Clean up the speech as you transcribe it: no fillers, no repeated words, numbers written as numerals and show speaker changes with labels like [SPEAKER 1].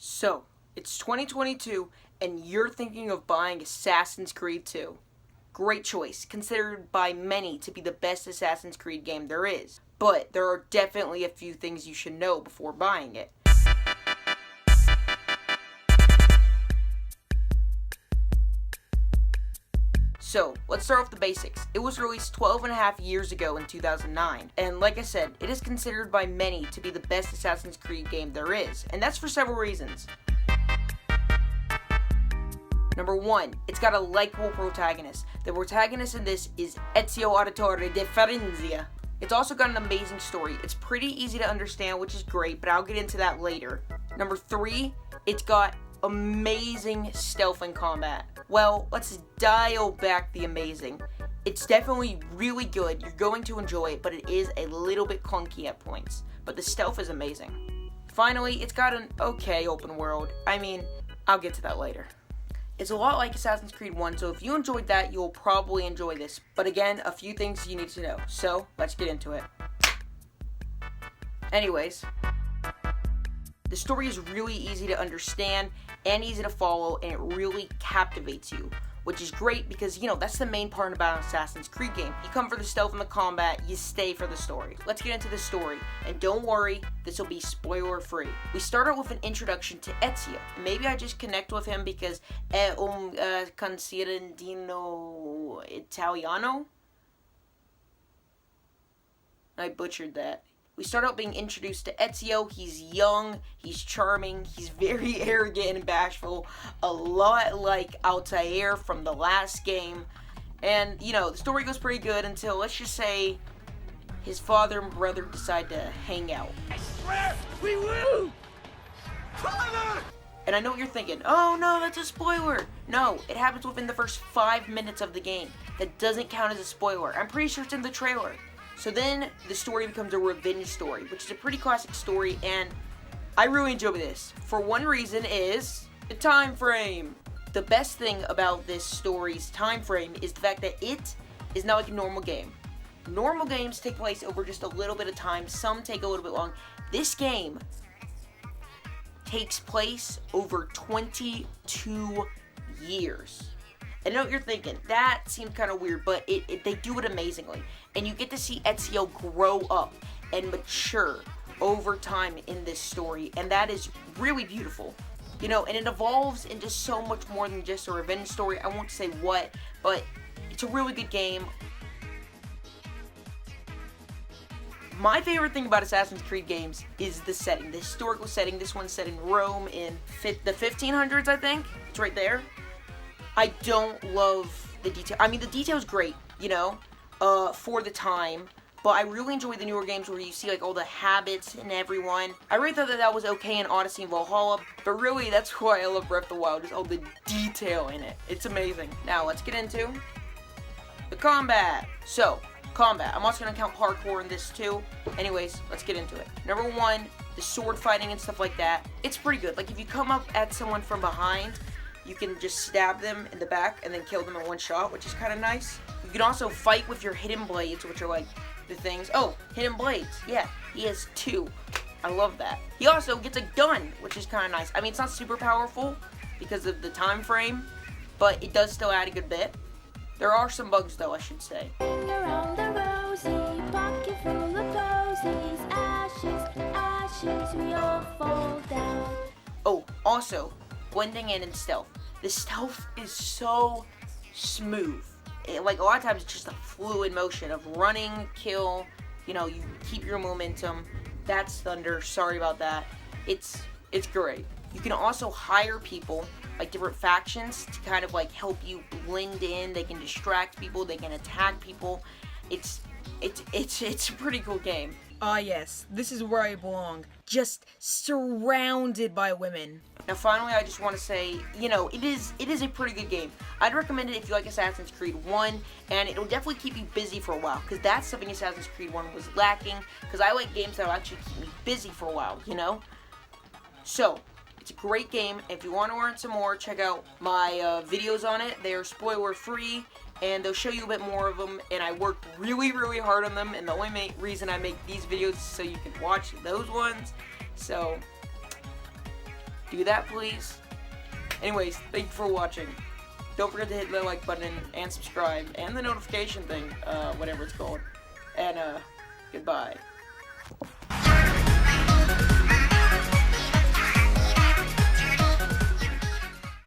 [SPEAKER 1] So, it's 2022, and you're thinking of buying Assassin's Creed 2. Great choice, considered by many to be the best Assassin's Creed game there is. But there are definitely a few things you should know before buying it. So, let's start off the basics. It was released 12 and a half years ago in 2009, and like I said, it is considered by many to be the best Assassin's Creed game there is, and that's for several reasons. Number 1, it's got a likable protagonist. The protagonist in this is Ezio Auditore de Firenze. It's also got an amazing story. It's pretty easy to understand, which is great, but I'll get into that later. Number 3, it's got amazing stealth and combat. Well, let's dial back the amazing. It's definitely really good. You're going to enjoy it, but it is a little bit clunky at points. But the stealth is amazing. Finally, it's got an okay open world. I mean, I'll get to that later. It's a lot like Assassin's Creed 1, so if you enjoyed that, you'll probably enjoy this. But again, a few things you need to know. So, let's get into it. Anyways, the story is really easy to understand and easy to follow, and it really captivates you, which is great because, that's the main part about an Assassin's Creed game. You come for the stealth and the combat, you stay for the story. Let's get into the story, and don't worry, this will be spoiler free. We start out with an introduction to Ezio. Maybe I just connect with him because considino Italiano? I butchered that. We start out being introduced to Ezio. He's young, he's charming, he's very arrogant and bashful, a lot like Altair from the last game. And, the story goes pretty good until, let's just say, his father and brother decide to hang out.
[SPEAKER 2] I swear we will! Father!
[SPEAKER 1] And I know what you're thinking, oh no, that's a spoiler. No, it happens within the first 5 minutes of the game. That doesn't count as a spoiler. I'm pretty sure it's in the trailer. So then, the story becomes a revenge story, which is a pretty classic story, and I really enjoy this. For one reason is the time frame. The best thing about this story's time frame is the fact that it is not like a normal game. Normal games take place over just a little bit of time, some take a little bit long. This game takes place over 22 years. I know what you're thinking, that seemed kind of weird, but they do it amazingly. And you get to see Ezio grow up and mature over time in this story, and that is really beautiful. And it evolves into so much more than just a revenge story. I won't say what, but it's a really good game. My favorite thing about Assassin's Creed games is the setting, the historical setting. This one's set in Rome in the 1500s, I think. It's right there. I don't love the detail. I mean, the detail's great, for the time. But I really enjoy the newer games where you see, all the habits in everyone. I really thought that was okay in Odyssey and Valhalla. But really, that's why I love Breath of the Wild, just all the detail in it. It's amazing. Now, let's get into the combat. So, combat. I'm also going to count parkour in this, too. Anyways, let's get into it. Number 1, the sword fighting and stuff like that. It's pretty good. If you come up at someone from behind, you can just stab them in the back and then kill them in one shot, which is kind of nice. You can also fight with your hidden blades, which are the things. Oh, hidden blades. Yeah, he has 2. I love that. He also gets a gun, which is kind of nice. I mean, it's not super powerful because of the time frame, but it does still add a good bit. There are some bugs, though, I should say.
[SPEAKER 3] Around the rosy, pocket full of posies, ashes, we all fall down.
[SPEAKER 1] Oh, also, blending in and stealth. The stealth is so smooth. A lot of times it's just a fluid motion of running, kill, you keep your momentum. That's thunder, sorry about that. It's great. You can also hire people, different factions, to kind of help you blend in. They can distract people, they can attack people. It's a pretty cool game. Ah yes, this is where I belong. Just surrounded by women. Now finally, I just want to say, it is a pretty good game. I'd recommend it if you like Assassin's Creed 1, and it'll definitely keep you busy for a while, because that's something Assassin's Creed 1 was lacking, because I like games that will actually keep me busy for a while, So, it's a great game. If you want to learn some more, check out my videos on it. They are spoiler free, and they'll show you a bit more of them, and I worked really, really hard on them, and the only reason I make these videos is so you can watch those ones. So, do that, please. Anyways, thank you for watching. Don't forget to hit the like button and subscribe, and the notification thing, whatever it's called. And, goodbye.